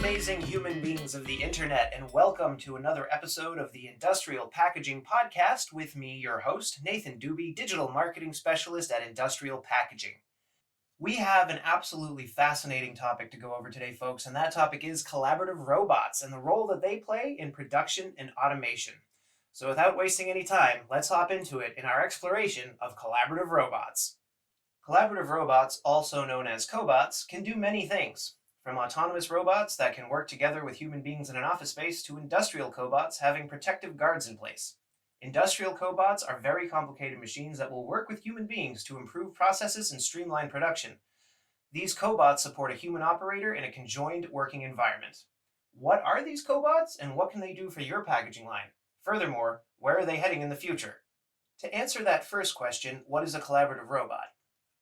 amazing human beings of the internet, and welcome to another episode of the Industrial Packaging Podcast with me, your host, Nathan Dube, Digital Marketing Specialist at Industrial Packaging. We have an absolutely fascinating topic to go over today, folks, and that topic is collaborative robots and the role that they play in production and automation. So without wasting any time, let's hop into it in our exploration of collaborative robots. Collaborative robots, also known as cobots, can do many things. From autonomous robots that can work together with human beings in an office space to industrial cobots having protective guards in place. Industrial cobots are very complicated machines that will work with human beings to improve processes and streamline production. These cobots support a human operator in a conjoined working environment. What are these cobots and what can they do for your packaging line? Furthermore, where are they heading in the future? To answer that first question, what is a collaborative robot?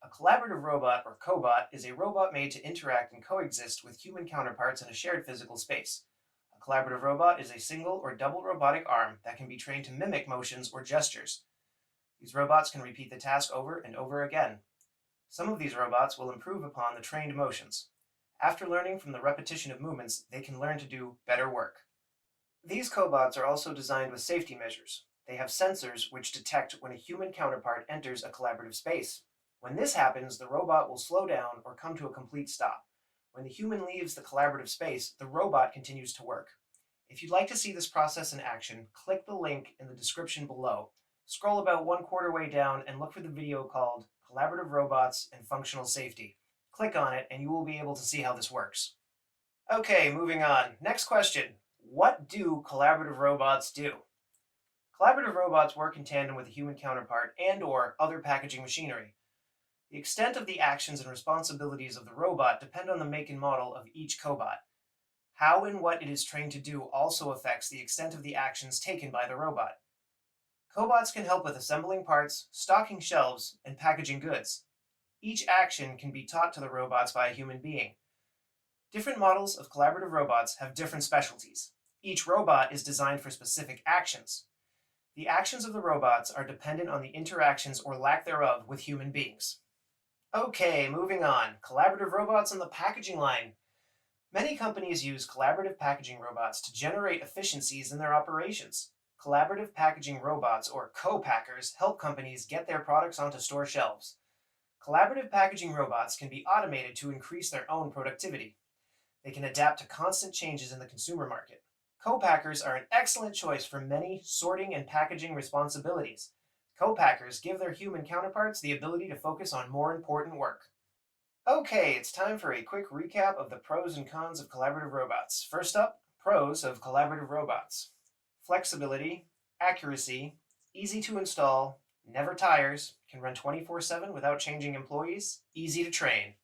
A collaborative robot, or cobot, is a robot made to interact and coexist with human counterparts in a shared physical space. A collaborative robot is a single or double robotic arm that can be trained to mimic motions or gestures. These robots can repeat the task over and over again. Some of these robots will improve upon the trained motions. After learning from the repetition of movements, they can learn to do better work. These cobots are also designed with safety measures. They have sensors which detect when a human counterpart enters a collaborative space. When this happens, the robot will slow down or come to a complete stop. When the human leaves the collaborative space, the robot continues to work. If you'd like to see this process in action, click the link in the description below. Scroll about 1/4 way down and look for the video called Collaborative Robots and Functional Safety. Click on it and you will be able to see how this works. Okay, moving on. Next question. What do collaborative robots do? Collaborative robots work in tandem with a human counterpart and/or other packaging machinery. The extent of the actions and responsibilities of the robot depend on the make and model of each cobot. How and what it is trained to do also affects the extent of the actions taken by the robot. Cobots can help with assembling parts, stocking shelves, and packaging goods. Each action can be taught to the robots by a human being. Different models of collaborative robots have different specialties. Each robot is designed for specific actions. The actions of the robots are dependent on the interactions or lack thereof with human beings. Okay, moving on. Collaborative robots on the packaging line. Many companies use collaborative packaging robots to generate efficiencies in their operations. Collaborative packaging robots, or co-packers, help companies get their products onto store shelves. Collaborative packaging robots can be automated to increase their own productivity. They can adapt to constant changes in the consumer market. Co-packers are an excellent choice for many sorting and packaging responsibilities. Co-packers give their human counterparts the ability to focus on more important work. Okay, it's time for a quick recap of the pros and cons of collaborative robots. First up, pros of collaborative robots. Flexibility, accuracy, easy to install, never tires, can run 24/7 without changing employees, easy to train.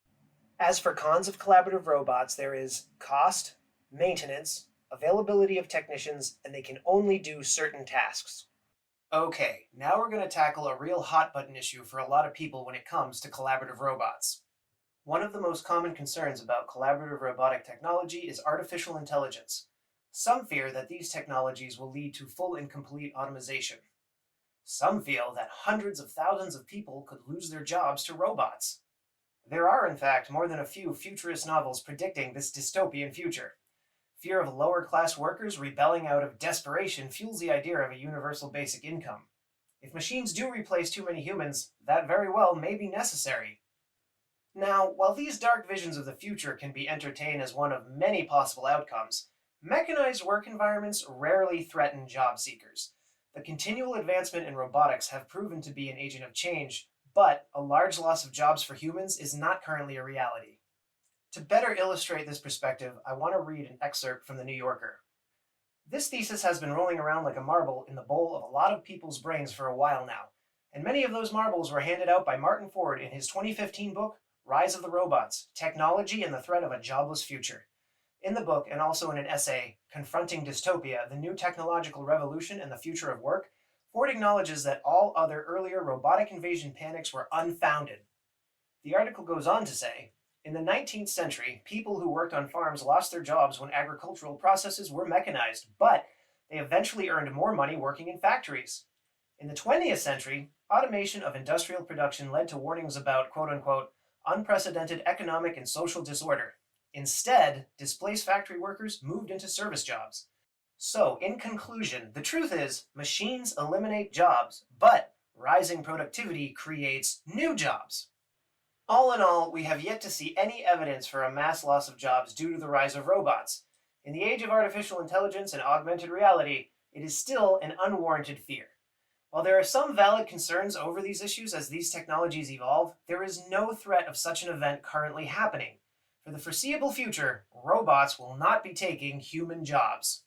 As for cons of collaborative robots, there is cost, maintenance, availability of technicians, and they can only do certain tasks. Okay, now we're going to tackle a real hot button issue for a lot of people when it comes to collaborative robots. One of the most common concerns about collaborative robotic technology is artificial intelligence. Some fear that these technologies will lead to full and complete automation. Some feel that hundreds of thousands of people could lose their jobs to robots. There are, in fact, more than a few futurist novels predicting this dystopian future. Fear of lower-class workers rebelling out of desperation fuels the idea of a universal basic income. If machines do replace too many humans, that very well may be necessary. Now, while these dark visions of the future can be entertained as one of many possible outcomes, mechanized work environments rarely threaten job seekers. The continual advancement in robotics have proven to be an agent of change, but a large loss of jobs for humans is not currently a reality. To better illustrate this perspective, I want to read an excerpt from The New Yorker. This thesis has been rolling around like a marble in the bowl of a lot of people's brains for a while now, and many of those marbles were handed out by Martin Ford in his 2015 book, Rise of the Robots, Technology and the Threat of a Jobless Future. In the book, and also in an essay, Confronting Dystopia, the New Technological Revolution and the Future of Work, Ford acknowledges that all other earlier robotic invasion panics were unfounded. The article goes on to say, in the 19th century, people who worked on farms lost their jobs when agricultural processes were mechanized, but they eventually earned more money working in factories. In the 20th century, automation of industrial production led to warnings about, quote-unquote, unprecedented economic and social disorder. Instead, displaced factory workers moved into service jobs. So, in conclusion, the truth is machines eliminate jobs, but rising productivity creates new jobs. All in all, we have yet to see any evidence for a mass loss of jobs due to the rise of robots. In the age of artificial intelligence and augmented reality, it is still an unwarranted fear. While there are some valid concerns over these issues as these technologies evolve, there is no threat of such an event currently happening. For the foreseeable future, robots will not be taking human jobs.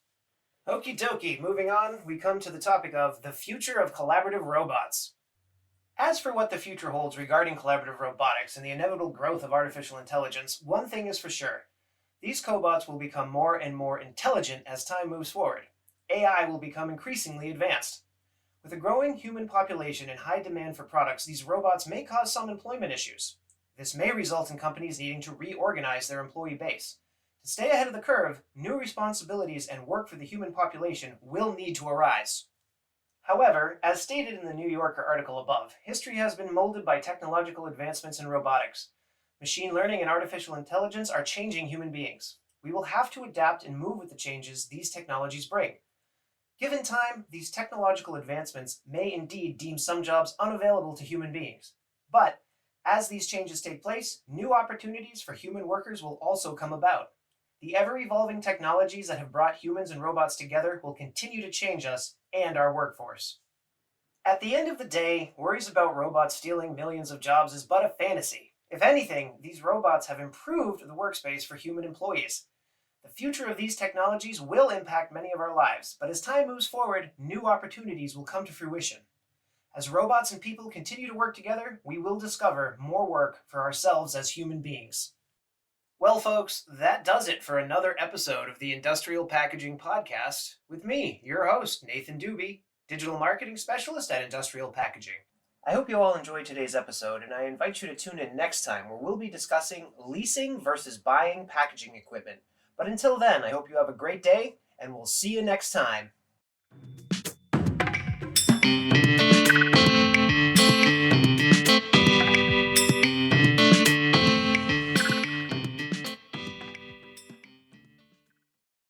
Okie dokie, moving on, we come to the topic of the future of collaborative robots. As for what the future holds regarding collaborative robotics and the inevitable growth of artificial intelligence, one thing is for sure. These cobots will become more and more intelligent as time moves forward. AI will become increasingly advanced. With a growing human population and high demand for products, these robots may cause some employment issues. This may result in companies needing to reorganize their employee base. To stay ahead of the curve, new responsibilities and work for the human population will need to arise. However, as stated in the New Yorker article above, history has been molded by technological advancements in robotics. Machine learning and artificial intelligence are changing human beings. We will have to adapt and move with the changes these technologies bring. Given time, these technological advancements may indeed deem some jobs unavailable to human beings. But, as these changes take place, new opportunities for human workers will also come about. The ever-evolving technologies that have brought humans and robots together will continue to change us and our workforce. At the end of the day, worries about robots stealing millions of jobs is but a fantasy. If anything, these robots have improved the workspace for human employees. The future of these technologies will impact many of our lives, but as time moves forward, new opportunities will come to fruition. As robots and people continue to work together, we will discover more work for ourselves as human beings. Well, folks, that does it for another episode of the Industrial Packaging Podcast with me, your host, Nathan Dube, Digital Marketing Specialist at Industrial Packaging. I hope you all enjoyed today's episode, and I invite you to tune in next time where we'll be discussing leasing versus buying packaging equipment. But until then, I hope you have a great day, and we'll see you next time.